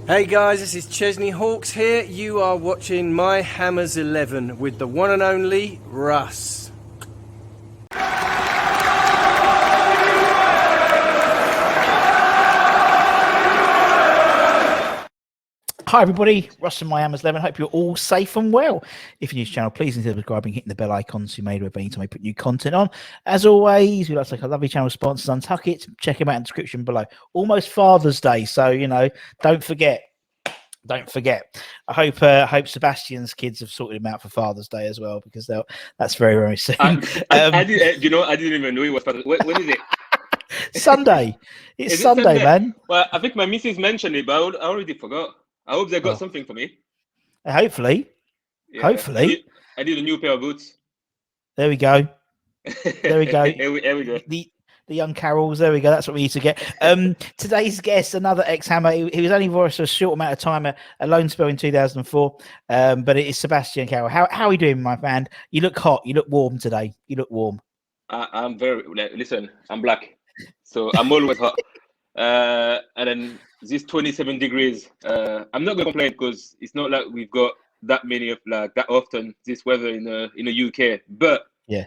Hey guys, this is Chesney Hawks here. You are watching My Hammers 11 with the one and only Russ. Hi everybody, Russ and My Hammers 11. Hope you're all safe and well. If you're new to the channel, please consider subscribing, hitting the bell icon so you may be anytime we put new content on. As always, we'd like to thank our lovely channel sponsors, Untuck It. Check them out in the description below. Almost Father's Day, so don't forget. I hope Sebastian's kids have sorted him out for Father's Day as well, because that's very, very soon. I didn't even know it was Father's Day. When is it? Sunday. It's Sunday, man. Well, I think my missus mentioned it, but I already forgot. I hope they got something for me. Hopefully. Yeah. Hopefully. I need a new pair of boots. There we go. Here we go. The young Carols, there we go. That's what we need to get. Today's guest, another ex-Hammer. He was only for us for a short amount of time, a loan spell in 2004. But it is Seb Carole. How are you doing, my man? You look hot. You look warm today. You look warm. I'm very. Listen, I'm black, so I'm always hot. And then this 27 degrees. I'm not gonna complain because it's not like we've got that many of that often this weather in the UK. But yeah,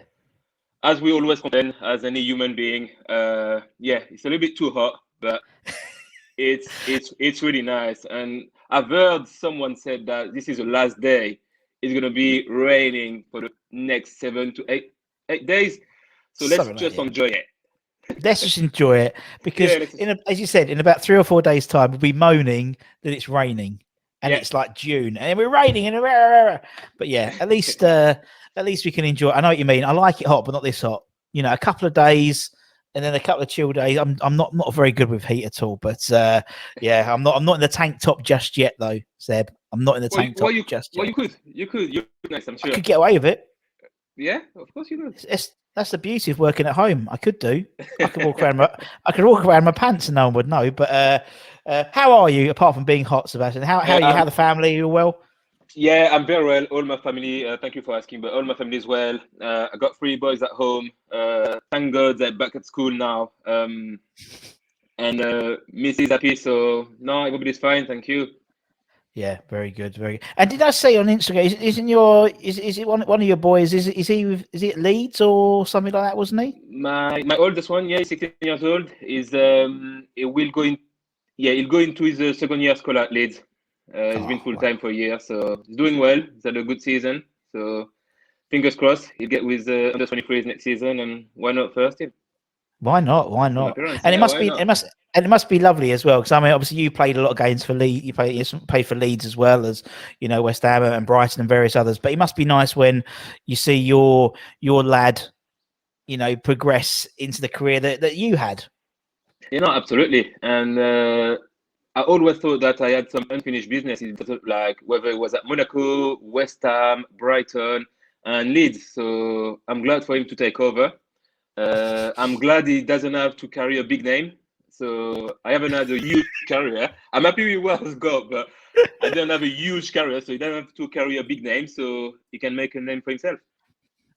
as we always complain, as any human being, it's a little bit too hot, but it's really nice. And I've heard someone said that this is the last day. It's gonna be raining for the next 7 to 8 days. So let's just enjoy it. Let's just enjoy it, because as you said, in about 3 or 4 days' time, we'll be moaning that it's raining and it's like June and we're raining but yeah, at least we can enjoy it. I know what you mean. I like it hot, but not this hot. A couple of days and then a couple of chill days. I'm not very good with heat at all, but I'm not in the tank top just yet though, Seb. I'm not in the tank top just yet. Well, you could. You're nice, I'm sure. I could get away with it. Yeah, of course you could. That's the beauty of working at home. I could walk around my pants and no one would know. But how are you, apart from being hot, Sebastian? How are you? How the family? Are you well? Yeah, I'm very well. All my family. Thank you for asking, but all my family is well. I got 3 boys at home. Thank God they're back at school now. And Miss is happy, so no, everybody's fine. Thank you. Yeah, very good, very good. And did I say on Instagram? Is it one of your boys? Is he at Leeds or something like that? Wasn't he? My oldest one, he's 16 years old. He'll go into his second year school at Leeds. He's been full time for a year, so he's doing well. He's had a good season, so fingers crossed he'll get with under 23s next season, and why not first team? Why not? And it must be lovely as well, because I mean, obviously you played a lot of games for Leeds. You played for Leeds as well as West Ham and Brighton and various others. But it must be nice when you see your lad, progress into the career that you had. Absolutely. And I always thought that I had some unfinished business, like whether it was at Monaco, West Ham, Brighton, and Leeds. So I'm glad for him to take over. I'm glad he doesn't have to carry a big name. So I haven't had a huge career. I'm happy with what he's got, but I don't have a huge career, so he doesn't have to carry a big name, so he can make a name for himself.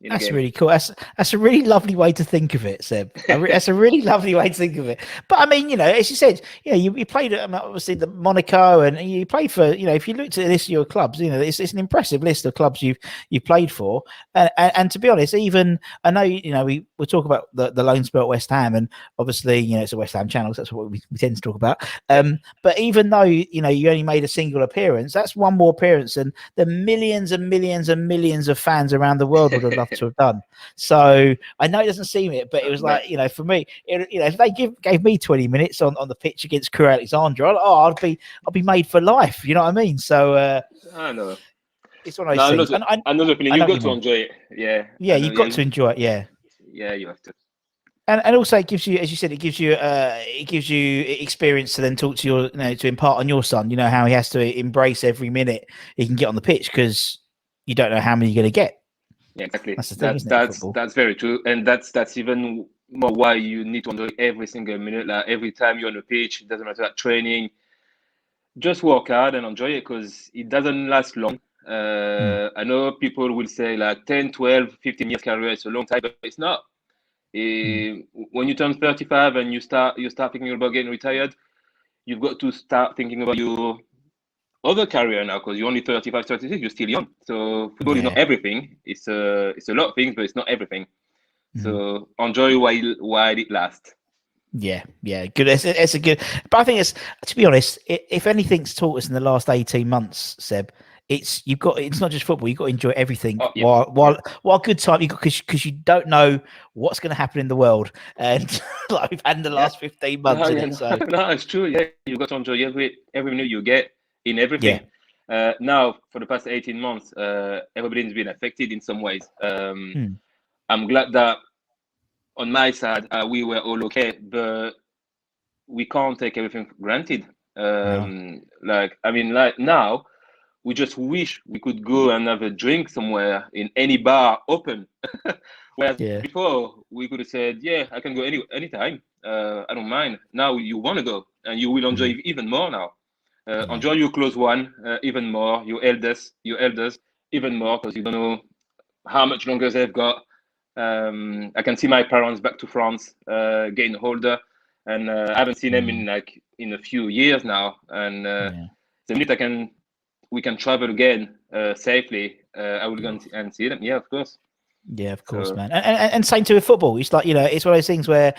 That's really cool. That's a really lovely way to think of it, Seb. That's a really lovely way to think of it. But I mean, as you said, you played at obviously the Monaco, and you played for, if you looked at this your clubs, it's an impressive list of clubs you've played for. And to be honest, even I know, we'll talk about the loan spell at West Ham, and obviously, it's a West Ham channel, so that's what we tend to talk about. But even though you only made a single appearance, that's one more appearance than the millions and millions and millions of fans around the world would have loved to have done. So I know it doesn't seem it, but it was like, for me, if they gave me 20 minutes on the pitch against Crewe Alexandra, I'd be made for life. You know what I mean? So I know it's one of those things. I know the feeling. You've got to enjoy it. Yeah, you've got to enjoy it. Yeah, you have to. And also it gives you, as you said, it gives you experience to then talk to your, to impart on your son, how he has to embrace every minute he can get on the pitch, because you don't know how many you're going to get. Yeah, exactly. That's very true, and that's even more why you need to enjoy every single minute. Like every time you're on the pitch, it doesn't matter, that training, just work hard and enjoy it, because it doesn't last long. I know people will say like 10, 12, 15 years career is a long time, but it's not. When you turn 35 and you start thinking about getting retired, you've got to start thinking about your other career now, because you're only 35, 36, you're still young. So football is not everything. It's a lot of things, but it's not everything. So enjoy while it lasts. Yeah, good. It's a good, but I think it's, to be honest, if anything's taught us in the last 18 months, Seb, it's not just football. You've got to enjoy everything while good time. You because you don't know what's going to happen in the world, and like we've had in the last 15 months. So no, it's true. Yeah, you've got to enjoy every minute you get in everything. Now, for the past 18 months, everybody's been affected in some ways. I'm glad that on my side, we were all okay, but we can't take everything for granted. Like now, we just wish we could go and have a drink somewhere in any bar open. Whereas before, we could have said, yeah, I can go anytime. I don't mind. Now you want to go, and you will enjoy even more now. Enjoy your close one even more, your elders even more, because you don't know how much longer they've got. I can see my parents back to France, getting older, and I haven't seen them in a few years now. And the minute we can travel again safely, I will go and see them. Yeah, of course. Yeah, of course, man. And same to with football. It's like, it's one of those things where,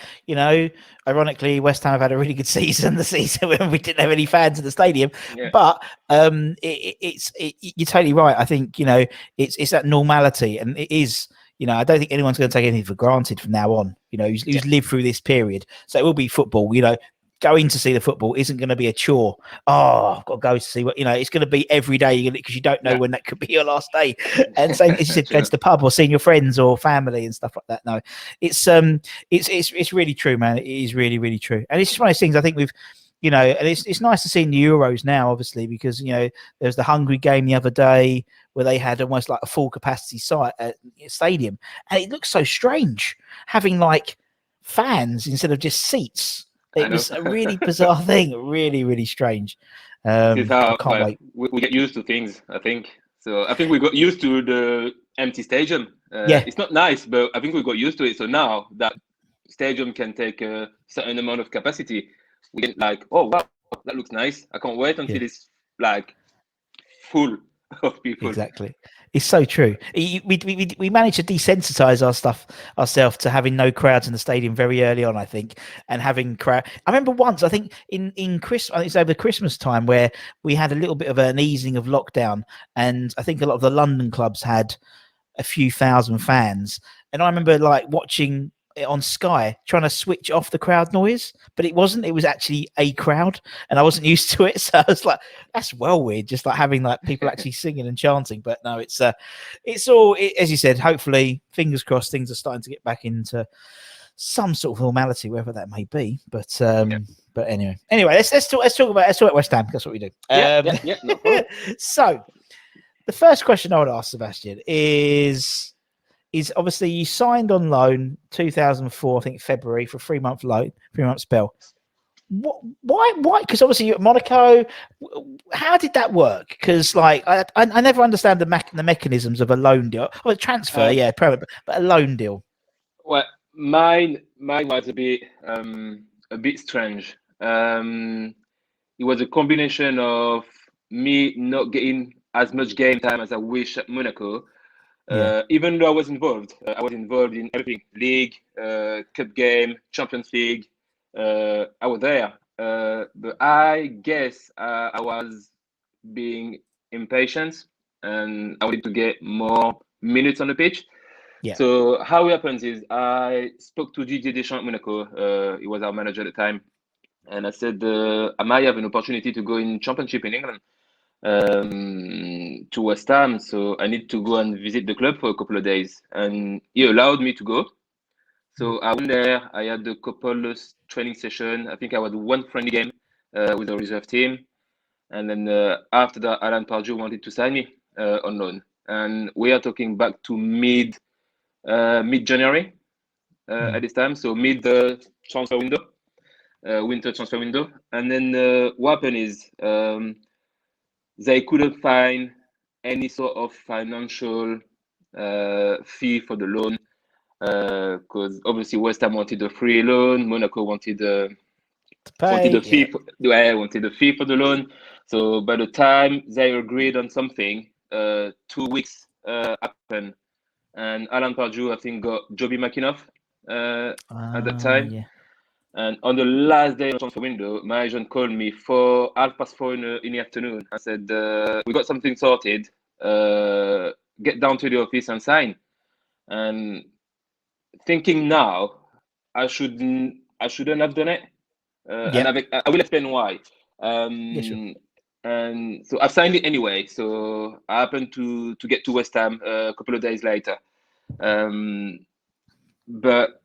ironically, West Ham have had a really good season, the season when we didn't have any fans in the stadium. But you're totally right. I think, it's that normality, and it is, I don't think anyone's going to take anything for granted from now on, who's lived through this period. So it will be football, going to see the football isn't going to be a chore. Oh, I've got to go to see what, it's going to be every day because you don't know when that could be your last day. And same as you said, going to the pub or seeing your friends or family and stuff like that. No, it's really true, man. It is really, really true. And it's just one of those things I think we've, and it's nice to see in the Euros now, obviously, because, there's the Hungary game the other day where they had almost like a full capacity site at stadium. And it looks so strange having like fans instead of just seats. It was a really bizarre thing, really, really strange. This is how I can't wait. We get used to things, I think. So I think we got used to the empty stadium. It's not nice, but I think we got used to it. So now that stadium can take a certain amount of capacity, we get like, oh, wow, that looks nice. I can't wait until it's like full of people. Exactly. It's so true. We managed to desensitize ourselves to having no crowds in the stadium very early on, I think, and having crowd. I remember once, I think in Christmas, I think it's over Christmas time, where we had a little bit of an easing of lockdown, and I think a lot of the London clubs had a few thousand fans, and I remember like watching it on Sky, trying to switch off the crowd noise, but it wasn't. It was actually a crowd, and I wasn't used to it. So I was like, "That's well weird." Just like having like people actually singing and chanting. But no, it's all as you said. Hopefully, fingers crossed, things are starting to get back into some sort of normality, wherever that may be. But anyway, let's talk about West Ham. That's what we do. No problem. So the first question I would ask Sebastian is obviously you signed on loan 2004, I think February, for a 3-month loan, 3-month spell. Why? Because obviously you're at Monaco. How did that work? Because like I never understand the mechanisms of a loan deal. Well, a transfer, permanent, but a loan deal. Well, mine was a bit strange. It was a combination of me not getting as much game time as I wish at Monaco. Even though I was involved in everything: league, cup game, Champions League. I was there, but I guess I was being impatient, and I wanted to get more minutes on the pitch. So how it happens is I spoke to Didier Deschamps at Monaco. He was our manager at the time, and I said I might have an opportunity to go in Championship in England. To West Ham, so I need to go and visit the club for a couple of days, and he allowed me to go. So I went there. I had a couple of training sessions. I think I had one friendly game with the reserve team, and then after that, Alan Pardew wanted to sign me on loan, and we are talking back to mid January at this time, so mid transfer window, winter transfer window, and then what happened is. They couldn't find any sort of financial fee for the loan because obviously West Ham wanted a free loan, Monaco wanted a fee. Wanted a fee for the loan. So by the time they agreed on something, 2 weeks happened, and Alan Pardew, I think, got Joby McInnough at that time. Yeah. And on the last day of the transfer window, my agent called me for 4:30 in the afternoon. I said, "We got something sorted. Get down to the office and sign." And thinking now, I shouldn't have done it. Yeah. I will explain why. Yeah, sure. And so I've signed it anyway. So I happened to get to West Ham a couple of days later. But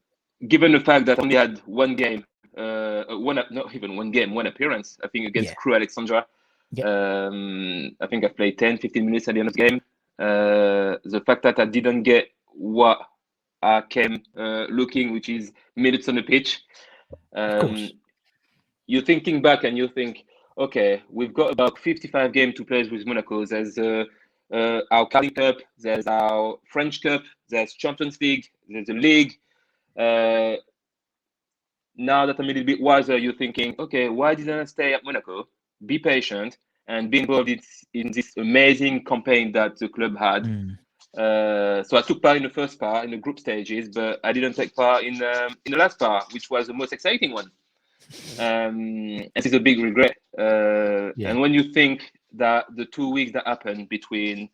given the fact that I only had one game, not even one game, one appearance, I think against Yeah. Crew Alexandra. Yeah. I think I played 10, 15 minutes at the end of the game. The fact that I didn't get what I came looking, which is minutes on the pitch. Of course. You're thinking back and you think, okay, we've got about 55 games to play with Monaco. There's our Carling Cup, there's our French Cup, there's Champions League, there's the league. Now that I'm a little bit wiser, you're thinking, okay, why didn't I stay at Monaco, be patient, and be involved in this amazing campaign that the club had? So I took part in the first part, in the group stages, but I didn't take part in the last part, which was the most exciting one. And it's a big regret. And when you think that the 2 weeks that happened between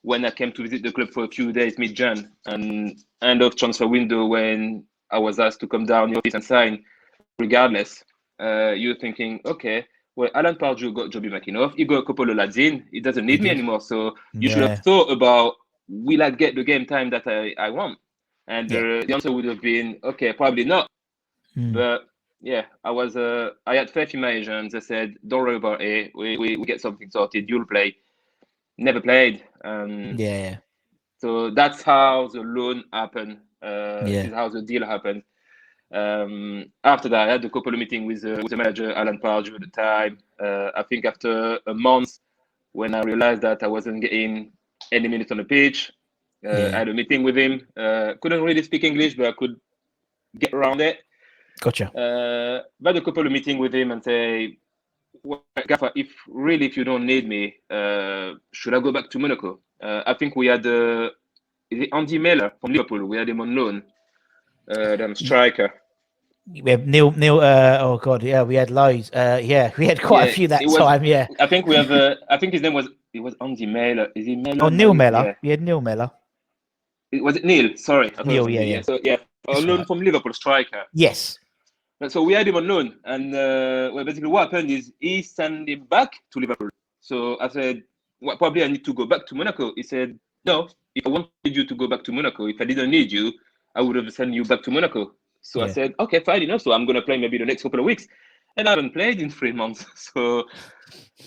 when I came to visit the club for a few days mid-Jan and end of transfer window when I was asked to come down the office and sign, regardless, you're thinking, okay, well, Alan Pardew got Joby McInnough. He got a couple of lads in. He doesn't need me anymore. So you should have thought about, will I get the game time that I want? And the answer would have been, okay, probably not. But yeah, I had faith in my agents. They said, don't worry about it. We get something sorted. You'll play. Never played. So that's how the loan happened. This is how the deal happened. After that, I had a couple of meetings with the manager, Alan Pardew, at the time. I think after a month, when I realized that I wasn't getting any minutes on the pitch, I had a meeting with him. Couldn't really speak English, but I could get around it. Gotcha. I had a couple of meetings with him and say, well, Gaffer, if you don't need me, should I go back to Monaco? I think we had is it Andy Miller from Liverpool. We had him on loan. The striker. We have Neil. Oh God, yeah, we had loads. We had quite a few that time. Yeah, I think we have. I think his name was. It was Andy Miller. Is he Miller? Oh, Neil Miller. Yeah. We had Neil Miller. Was it Neil? Sorry, Neil. Yeah. So on loan from Liverpool, striker. Yes. So we had him on loan, and basically what happened is he sent him back to Liverpool. So I said, well, probably I need to go back to Monaco. He said, no, if I wanted you to go back to Monaco, if I didn't need you, I would have sent you back to Monaco. So I said, okay, fine enough. So I'm going to play maybe the next couple of weeks. And I haven't played in 3 months. So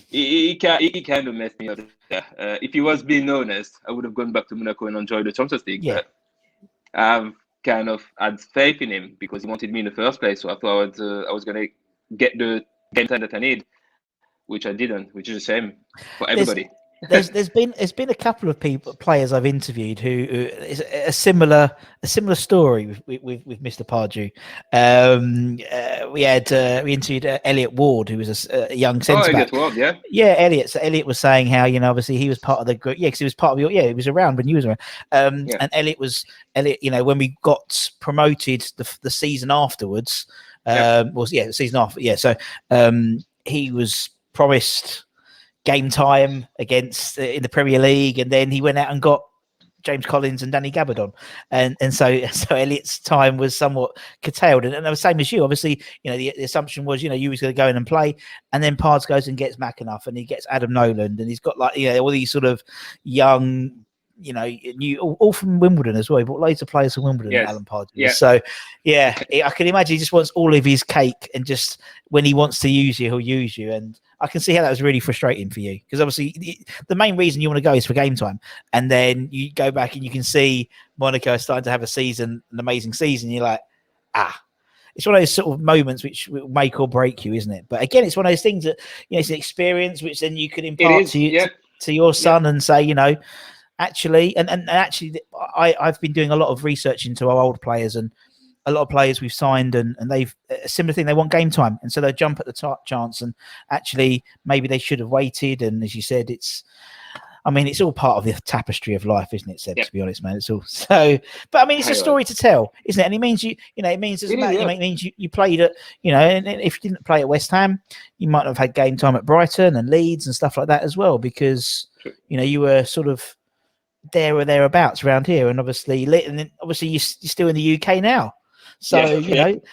he kind of messed me up. If he was being honest, I would have gone back to Monaco and enjoyed the Champions League. Yeah. But I've kind of had faith in him because he wanted me in the first place. So I thought I was going to get the game time that I need, which I didn't, which is a shame for everybody. There's been a couple of players I've interviewed who is a similar story with Mr. Pardew. We interviewed Elliot Ward, who was a young centre back. Elliot Ward, yeah. Yeah, Elliot. So Elliot was saying how obviously he was part of the group. Yeah, because he was part of your. Yeah, he was around when you was around. And Elliot, when we got promoted the season afterwards, the season after. Yeah, so he was promised game time against in the Premier League, and then he went out and got James Collins and Danny Gabardon, and so Elliot's time was somewhat curtailed, and the same as you. Obviously, the assumption was you was going to go in and play, and then Pards goes and gets McAnuff, and he gets Adam Noland, and he's got all these sort of young, new all from Wimbledon as well. He brought loads of players from Wimbledon. Yes. Alan Pards. Yeah. So I can imagine he just wants all of his cake, and just when he wants to use you, he'll use you. And I can see how that was really frustrating for you, because obviously the main reason you want to go is for game time, and then you go back and you can see Monaco is starting to have an amazing season. You're like, it's one of those sort of moments which will make or break you, isn't it? But again, it's one of those things that it's an experience which then you can impart to your son and say, actually, and actually, I've been doing a lot of research into our old players, and a lot of players we've signed, and they've a similar thing. They want game time, and so they jump at the chance. And actually, maybe they should have waited. And as you said, it's all part of the tapestry of life, isn't it, Seb? Yeah. To be honest, man, it's all so. But I mean, it's a story to tell, isn't it? And it means it means It is, yeah. it means you played at, and if you didn't play at West Ham, you might have had game time at Brighton and Leeds and stuff like that as well, because you were sort of there or thereabouts around here, and obviously you're still in the UK now. So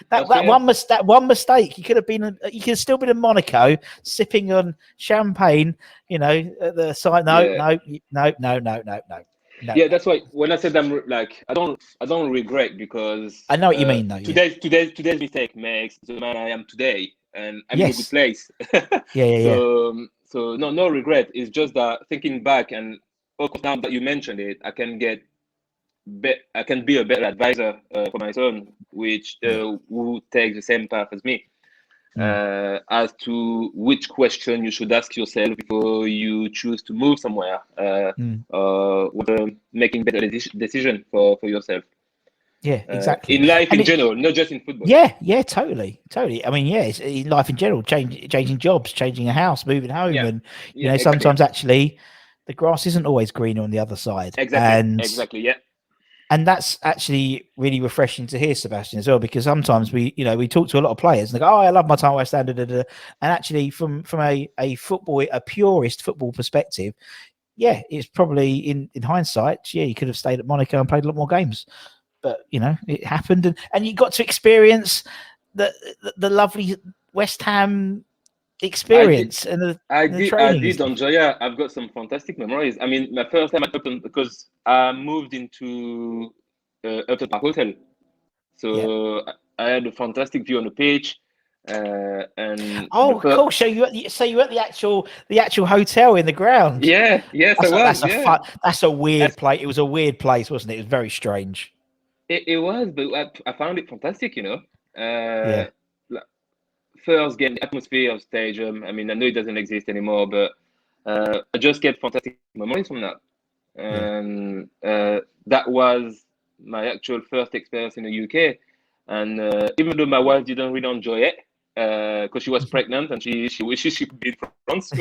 that one mistake, you could have still been in Monaco sipping on champagne, at the side. No. Yeah, that's why when I said I'm like I don't regret, because I know what you mean though. Today's mistake makes the man I am today, and I'm in a good place. So no regret. It's just that thinking back, and of course now that you mentioned it, I can be a better advisor for my son, which who takes the same path as me, as to which question you should ask yourself before you choose to move somewhere, or making better decision for yourself. Yeah, exactly. In life in general, not just in football. Yeah, totally. I mean, it's in life in general, changing jobs, changing a house, moving home, and sometimes actually the grass isn't always greener on the other side. Exactly. Yeah. And that's actually really refreshing to hear, Sebastian, as well, because sometimes we talk to a lot of players and they go, "Oh, I love my time at West Ham," and actually from a purist football perspective, it's probably in hindsight, you could have stayed at Monaco and played a lot more games, but it happened, and you got to experience the lovely West Ham experience I did enjoy it. I've got some fantastic memories. I mean, my first time at Upton, because I moved into Upton Park Hotel, so I had a fantastic view on the pitch. And cool. So you at the actual hotel in the ground? Yes, That's a weird place. It was a weird place, wasn't it? It was very strange. It was, but I found it fantastic. First game, the atmosphere of stadium. I mean, I know it doesn't exist anymore, but I just get fantastic memories from that. And that was my actual first experience in the UK. And even though my wife didn't really enjoy it, because she was pregnant and she wishes she could be in France,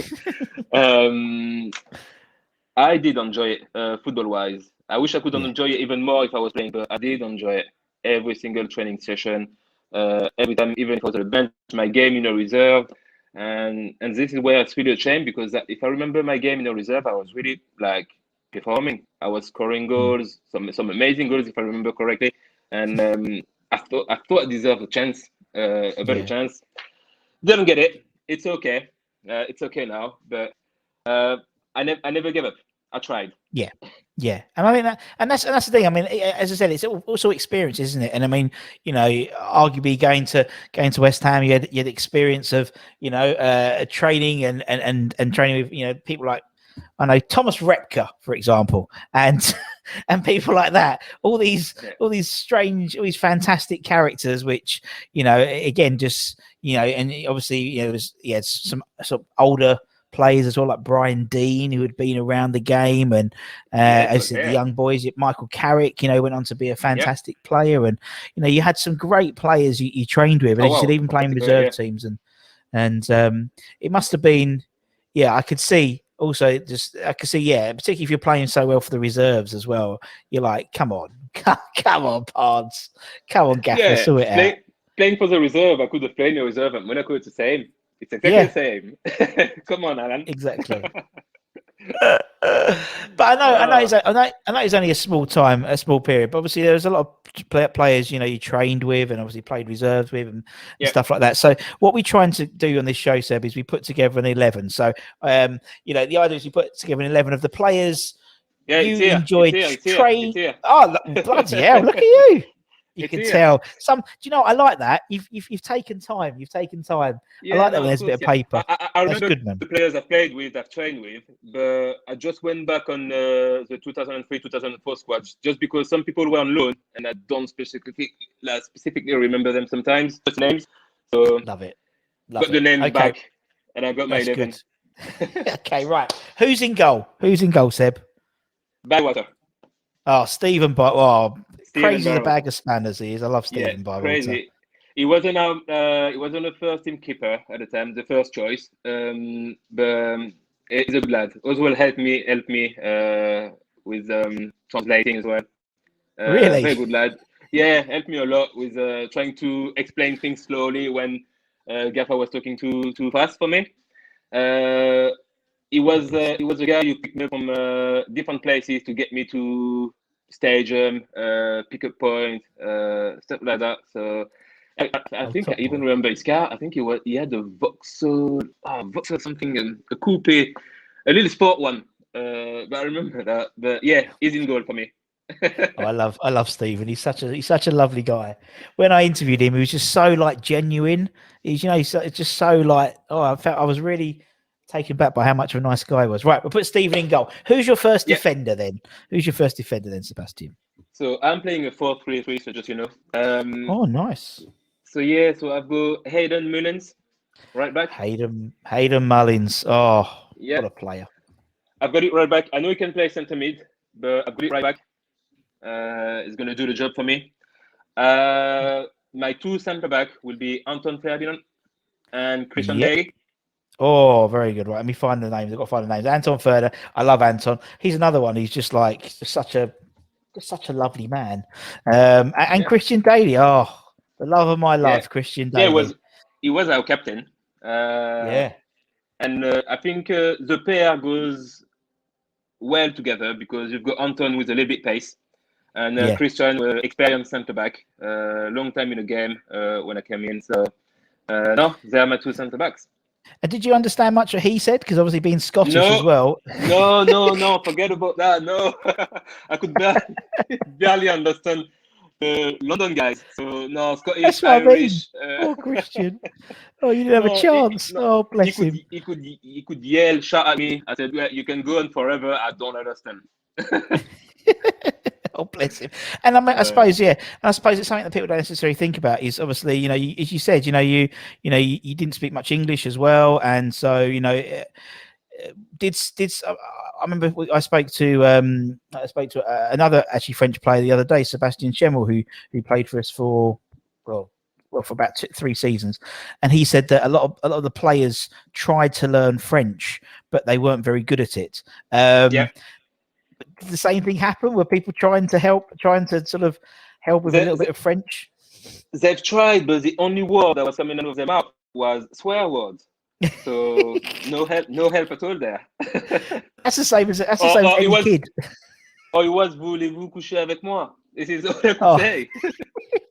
I did enjoy it football-wise. I wish I could enjoy it even more if I was playing, but I did enjoy it. Every single training session. Every time, even if I was at the bench, my game in a reserve, and this is where it's really a shame, because if I remember my game in a reserve, I was really performing. I was scoring goals, some amazing goals if I remember correctly, and I thought I deserved a chance, a better chance. Didn't get it. It's okay. It's okay now, but I never gave up. I tried. Yeah, and I think that's the thing. I mean, as I said, it's also experience, isn't it? And I mean, arguably going to West Ham, you had the experience of training and training with people like, I know, Thomas Repka, for example, and people like that. All these strange, all these fantastic characters, which again, just and obviously he had some sort of older players as well, like Brian Dean, who had been around the game, and as I said, the young boys, Michael Carrick, went on to be a fantastic player, and you had some great players you trained with, and as you said, even playing reserve teams, and it must have been, I could see. Also, particularly if you're playing so well for the reserves as well, you're like, come on, Pards, come on, Gaffer, sort it out. Playing for the reserve, I could have played in the reserve at Monaco. It's the same. It's exactly the same. Come on, Alan. Exactly. But I know it's only a small period. But obviously, there was a lot of players you trained with, and obviously played reserves with, and stuff like that. So what we're trying to do on this show, Seb, is we put together an 11. So the idea is we put together an 11 of the players you enjoyed training. Oh, bloody hell! Look at you. You can tell. Do you know? I like that. You've taken time. I like that when there's a bit of paper. I remember good, the players I've played with, I've trained with, but I just went back on the 2003-2004 squad just because some people were on loan, and I don't specifically remember them sometimes. Just names. So love it. Got the names back, and I got my 11. Okay, right. Who's in goal? Seb? Bywater. Oh, Stephen Bywater. Oh, Steven crazy as a Barrow. bag of spanners he is. I love Yeah, Stephen by the way. crazy. He wasn't he wasn't the first team keeper at the time, the first choice. But he's a good lad. Oswald helped me with translating as well. Really? Very good lad. Yeah, helped me a lot with trying to explain things slowly when Gaffer was talking too fast for me. He was a guy who picked me up from different places to get me to stadium, pick up point, stuff like that. So I think I Top even boy. remember his car. I think he had a Vauxhall something, a coupe, a little sport one. But I remember that. But yeah, he's in goal for me. Oh, I love Stephen. He's such a lovely guy. When I interviewed him, he was just so like genuine. He's just so like, oh, I was really taken back by how much of a nice guy he was. Right, we'll put Stephen in goal. Who's your first Yeah. defender then? Who's your first defender then, Sebastian? So I'm playing a 4-3-3. So just Oh, nice. So yeah, so I've got Hayden Mullins, right back. Hayden Mullins. Oh, Yeah, what a player. I've got it right back. I know he can play centre mid, but I've got it right back. He's going to do the job for me. My two centre back will be Anton Ferdinand and Christian Yep. Daly. Oh, very good. Right, let me find the names. I've got to find the names. Anton Furter. I love Anton. He's another one. He's just such a lovely man. And Yeah. Christian Daly. Oh, the love of my life, Yeah. Christian Yeah, Daly. he was our captain. Yeah. And I think the pair goes well together because you've got Anton with a little bit pace. And Yeah. Christian, experienced centre back, long time in the game when I came in. So no, they are my two centre backs. And did you understand much what he said? Because obviously being Scottish as well. No, forget about that. No, I could barely understand the London guys. So no, Scottish, That's what Irish. I mean. Oh, Christian. Oh, you didn't have a chance. Oh, bless him. He could yell, shout at me. I said, well, you can go on forever. I don't understand. Oh, bless him. And I suppose, yeah. I suppose it's something that people don't necessarily think about. Is obviously, as you said, you didn't speak much English as well, and so I remember I spoke to another actually French player the other day, Sebastian Schemmel, who played for us for for about 3 seasons, and he said that a lot of the players tried to learn French, but they weren't very good at it. Yeah. Did the same thing happen? Were people trying to sort of help with a little bit of French? They've tried, but the only word that was coming out of their mouth was swear words. So no help at all there. That's the same as any kid. Or it was voulez-vous coucher avec moi? This is all I could say.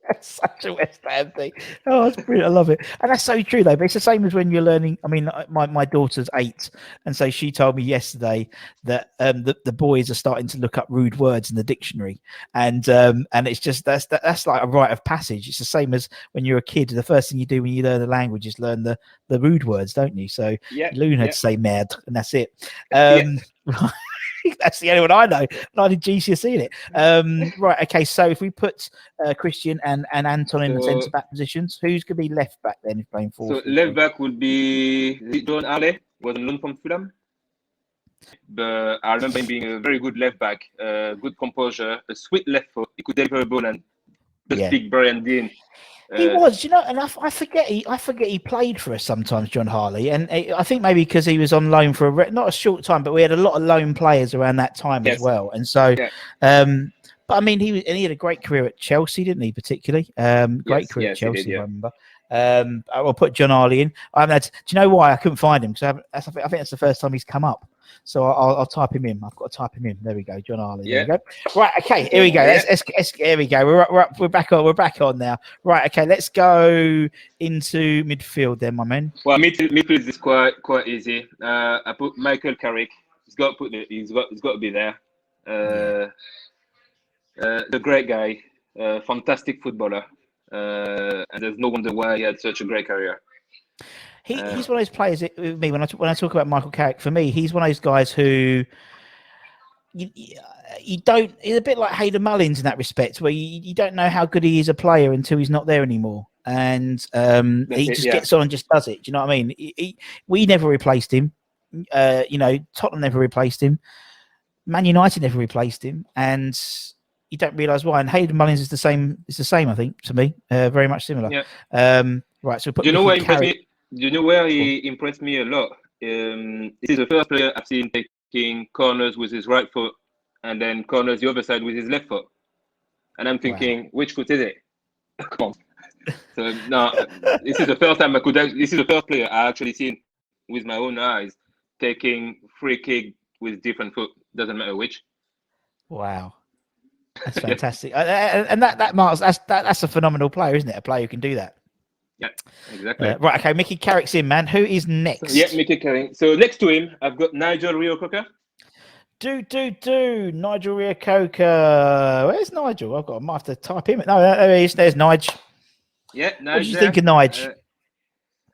That's such a West Ham thing. Oh, that's brilliant. I love it. And that's so true, though. But it's the same as when you're learning. I mean, my daughter's 8. And so she told me yesterday that the boys are starting to look up rude words in the dictionary. And it's just that's like a rite of passage. It's the same as when you're a kid. The first thing you do when you learn a language is learn the rude words, don't you? So Loon had to say mad, and that's it. That's the only one I know. I did GCSE in it. Right. Okay. So if we put Christian and Anton in the centre back positions, who's going to be left back then if playing forward? So left back would be John Harley, was on loan from Fulham. But I remember him being a very good left back, good composure, a sweet left foot. He could deliver a ball and just speak Brian Dean. He was, and I forget he played for us sometimes, John Harley, and I think maybe because he was on loan for not a short time, but we had a lot of loan players around that time as well, and so, but I mean, he had a great career at Chelsea, didn't he? Particularly, great career at Chelsea, if I remember. I will put John Harley in. Do you know why I couldn't find him? Because I think that's the first time he's come up. So I'll type him in. I've got to type him in. There we go, John Harley. There we go. Right, okay, here we go. Here we go. We're back on. We're back on now. Right, okay. Let's go into midfield then, my man. Well, midfield is quite easy. I put Michael Carrick. He's got to be there. The great guy, fantastic footballer, and there's no wonder why he had such a great career. He's one of those players. With me, when I talk about Michael Carrick, for me, he's one of those guys who you don't. He's a bit like Hayden Mullins in that respect, where you don't know how good he is a player until he's not there anymore, and he just gets on and just does it. Do you know what I mean? We never replaced him. Tottenham never replaced him. Man United never replaced him, and you don't realise why. And Hayden Mullins is the same. It's the same, I think, to me. Very much similar. Yeah. Right. So we put Do you know Mickey where Carrick. Do you know where he impressed me a lot? This is the first player I've seen taking corners with his right foot and then corners the other side with his left foot. And I'm thinking, which foot is it? Come on. So no, this is the first time this is the first player I actually seen with my own eyes taking free kick with different foot. Doesn't matter which. Wow. That's fantastic. And that Marks, that's a phenomenal player, isn't it? A player who can do that. Yeah, exactly. Right, okay. Mickey Carrick's in, man. Who is next? So, yeah, Mickey Carrick. So next to him, I've got Nigel Reo-Coker. Nigel Reo-Coker. Where's Nigel? I might have to type him. No, there he is. There's Nigel. Yeah, Nigel. What did you think of Nigel?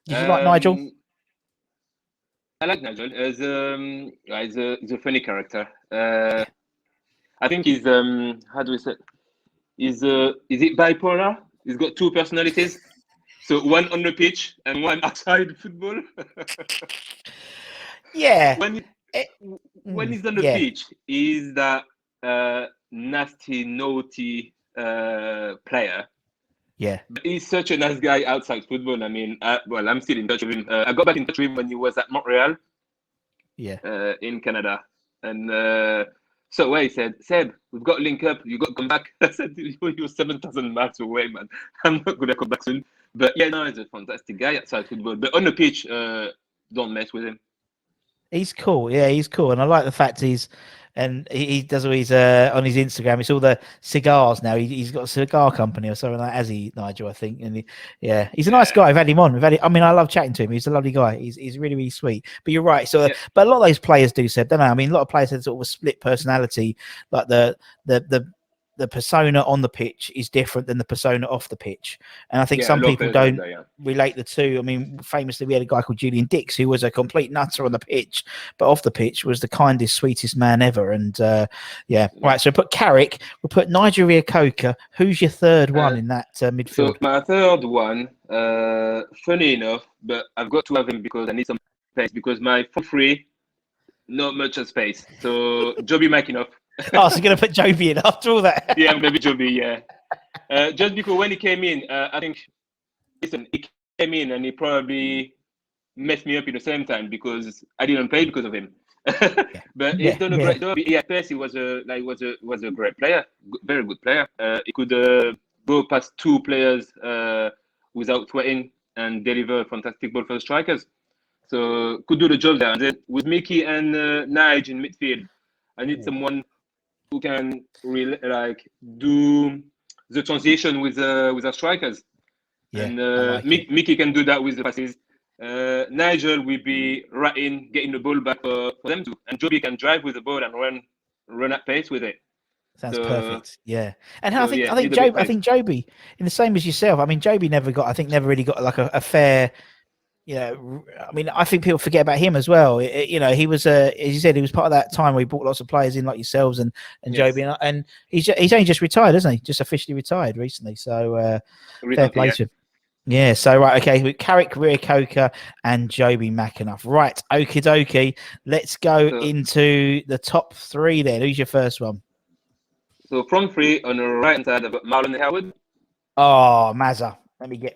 Did you like Nigel? I like Nigel. He's a funny character. I think he's how do we say? Is it bipolar? He's got two personalities. So one on the pitch and one outside football. Yeah. When he's on the pitch, he's that nasty, naughty player. Yeah. But he's such a nice guy outside football. I mean, I'm still in touch with him. I got back in touch with him when he was at Montreal. Yeah. In Canada. And so he said, Seb, we've got to link up. You got to come back. I said, you're 7,000 miles away, man. I'm not going to come back soon. But yeah, no, he's a fantastic guy outside football. But on the pitch, don't mess with him. He's cool. Yeah, he's cool. And I like the fact he does all his on his Instagram. It's all the cigars now. He's got a cigar company or something like that, as Nigel, I think. And he's a nice guy. I've had him on. I mean, I love chatting to him. He's a lovely guy. He's really, really sweet. But you're right. So, but a lot of those players do, Seb, don't they? I mean, a lot of players have sort of a split personality, like the persona on the pitch is different than the persona off the pitch. And I think some people don't relate the two. I mean, famously, we had a guy called Julian Dix, who was a complete nutter on the pitch, but off the pitch was the kindest, sweetest man ever. And right. So put Carrick, we'll put Nigel Reo-Coker. Who's your third one in that midfield? So my third one, funny enough, but I've got to have him because I need some space, because my front three, not much of space. So Joby McInnough. So you're going to put Joby in after all that? Yeah, I'm going to be Joby, yeah. Just because when he came in, I think, listen, he came in and he probably messed me up in the same time because I didn't play because of him. But he's done a great job. Yeah, he was a great player, very good player. He could go past two players without sweating and deliver a fantastic ball for the strikers. So could do the job there. And then with Mickey and Nige in midfield, I need someone who can really do the transition with our strikers. Yeah, and Mickey can do that with the passes. Nigel will be right in, getting the ball back for them to, and Joby can drive with the ball and run at pace with it. Sounds perfect. Yeah, and I think Joby, in the same as yourself. I mean, Joby never really got like a fair. I mean, I think people forget about him as well. He was, as you said, he was part of that time where he brought lots of players in like yourselves and Joby, and he's only just retired, isn't he? Just officially retired recently. So fair play to him. Yeah. So right, okay, Carrick, Reo-Coker, and Joby McInnough. Right, okie dokie. Let's go into the top three. Then, who's your first one? So front three on the right hand side, I've got Marlon Howard. Oh, Mazza.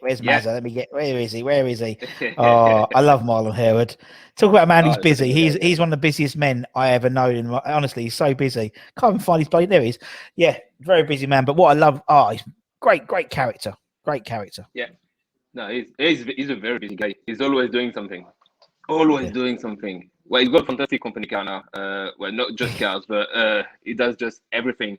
Where's Mazza? Where is he? Oh, I love Marlon Howard. Talk about a man who's busy. He's one of the busiest men I ever known. Honestly, he's so busy. Can't even find his bloody. There he is. Yeah, very busy man. But what I love, he's great character. Great character. Yeah. No, he's a very busy guy. He's always doing something. Doing something. Well, he's got a fantastic company car now. Well, not just cars, but he does just everything.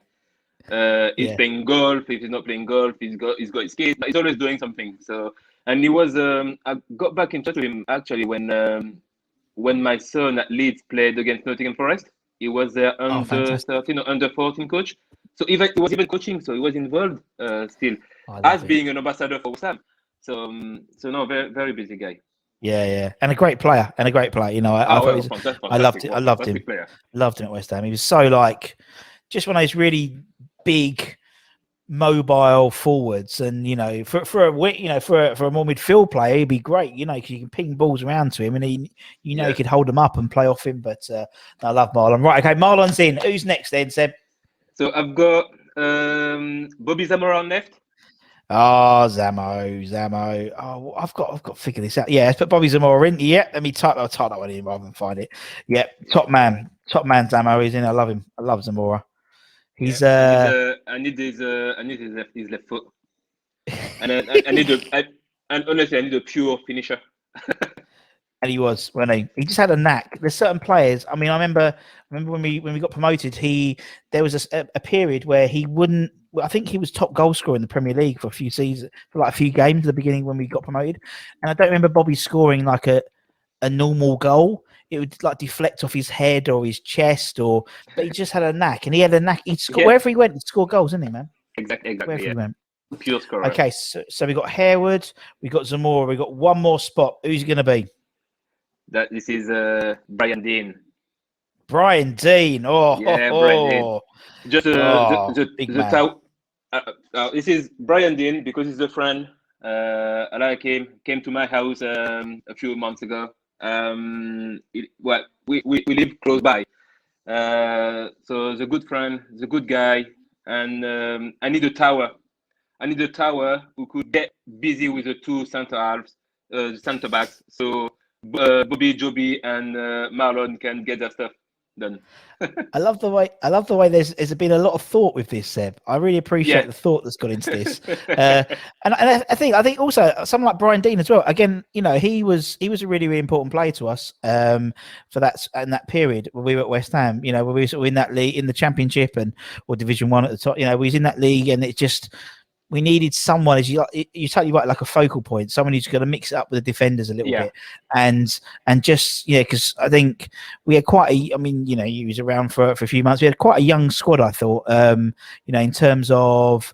He's playing golf. If he's not playing golf, he's got his skate. But he's always doing something. So, and he was. I got back in touch with him actually when my son at Leeds played against Nottingham Forest. He was their under 13 or under 14 coach. So he was even coaching. So he was involved still as being an ambassador for westham. So no, very very busy guy. Yeah, and a great player. I loved it. I loved him. Player. Loved him at West Ham. He was so just one of those really big mobile forwards, and for a more midfield player he'd be great, because you can ping balls around to him and he could hold them up and play off him. But I love Marlon. Right, okay, Marlon's in. Who's next then, Seb? So I've got Bobby Zamora on left. Oh, Zamo. Oh, I've got to figure this out. Yeah, let's put Bobby Zamora in. Yeah, let me I'll type that one in rather than find it. Yeah, top man Zamo is in. I love him. I love Zamora. He's I need his left foot, and and honestly, I need a pure finisher. and he was when he just had a knack. There's certain players. I mean, I remember when we got promoted. There was a period where he wouldn't. I think he was top goal scorer in the Premier League for a few seasons, for like a few games at the beginning when we got promoted. And I don't remember Bobby scoring like a normal goal. It would like deflect off his head or his chest, but he just had a knack, and he had a knack. He'd score wherever he went. He'd score goals, didn't he, man? Exactly. Wherever he went. Pure scorer. Okay, so we got Harewood, we got Zamora, we got one more spot. Who's he going to be? This is Brian Dean. Brian Dean. Oh, yeah, Brian Dean. Just the tower. This is Brian Dean because he's a friend. I like him. Came to my house a few months ago. We live close by. So the good friend, the good guy, and I need a tower. I need a tower who could get busy with the two centre halves, centre backs. So Bobby, Joby, and Marlon can get that stuff done. I love the way there's been a lot of thought with this, Seb. I really appreciate the thought that's gone into this. And I think also someone like Brian Dean as well. Again, he was a really, really important player to us for that period when we were at West Ham. When we were sort of in that league, in the Championship or Division 1 at the top. We was in that league, and it just. We needed someone, as you're totally right, like a focal point, someone who's going to mix it up with the defenders a little bit, and just because I think we had he was around for a few months. We had quite a young squad, I thought, in terms of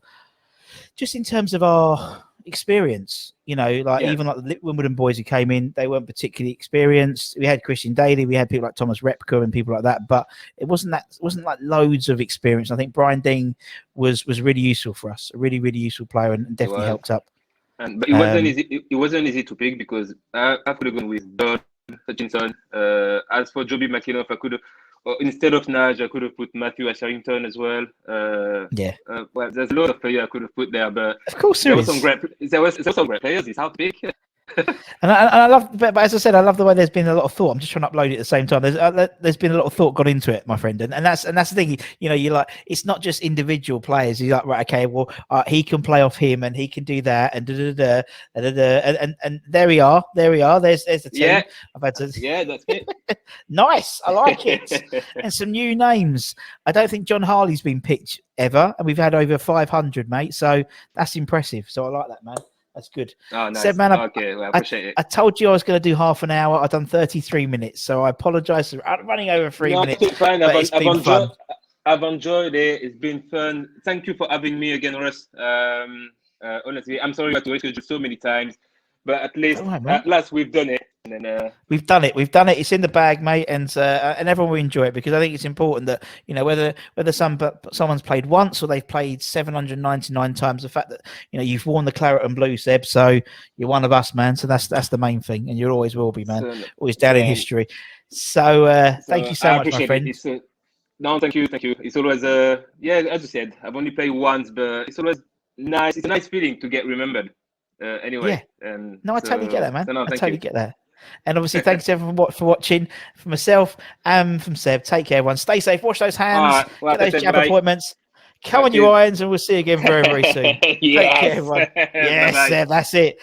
our experience. Even like the Wimbledon boys who came in, they weren't particularly experienced. We had Christian Daly, we had people like Thomas Repka and people like that, but it wasn't like loads of experience. I think Brian Dean was really useful for us, a really, really useful player, and definitely helped up. But it wasn't easy. It wasn't easy to pick because I could have gone with Don Hutchinson. As for Joby McKinnon, I could have. Instead of Naj, I could have put Matthew Asherington as well. Well, there's a lot of players I could have put there, but of course there were some great players. It's hard to pick. And I love, but as I said, I love the way there's been a lot of thought. I'm just trying to upload it at the same time. There's been a lot of thought gone into it, my friend, and that's the thing. You're like, it's not just individual players. You're like, right, okay, well, he can play off him, and he can do that, and and there we are. There's the team. Yeah, I've had to. Yeah, that's it. Nice, I like it. And some new names. I don't think John Harley's been picked ever, and we've had over 500, mate. So that's impressive. So I like that, man. That's good. Oh, nice. Seb, man, okay, well, I appreciate it. I told you I was going to do half an hour. I've done 33 minutes, so I apologize for running over 3 minutes. It's fine. It's been fun. I've enjoyed it. It's been fun. Thank you for having me again, Russ. Honestly, I'm sorry we had to reschedule so many times, but at last we've done it. And then, we've done it. It's in the bag, mate, and everyone will enjoy it because I think it's important that whether someone's played once or they've played 799 times. The fact that you've worn the claret and blue, Seb, so you're one of us, man. So that's the main thing, and you always will be, man. Always down in history. So thank you so much, my friend. No, thank you. It's always as you said, I've only played once, but it's always nice. It's a nice feeling to get remembered. Anyway, I totally get that, man. I totally get that. And obviously, thanks everyone for watching. For myself and from Seb, take care, everyone. Stay safe. Wash those hands. Get those jab appointments. Come on, you irons, and we'll see you again very, very soon. Yes. Take care, everyone. Yes, Seb, that's it.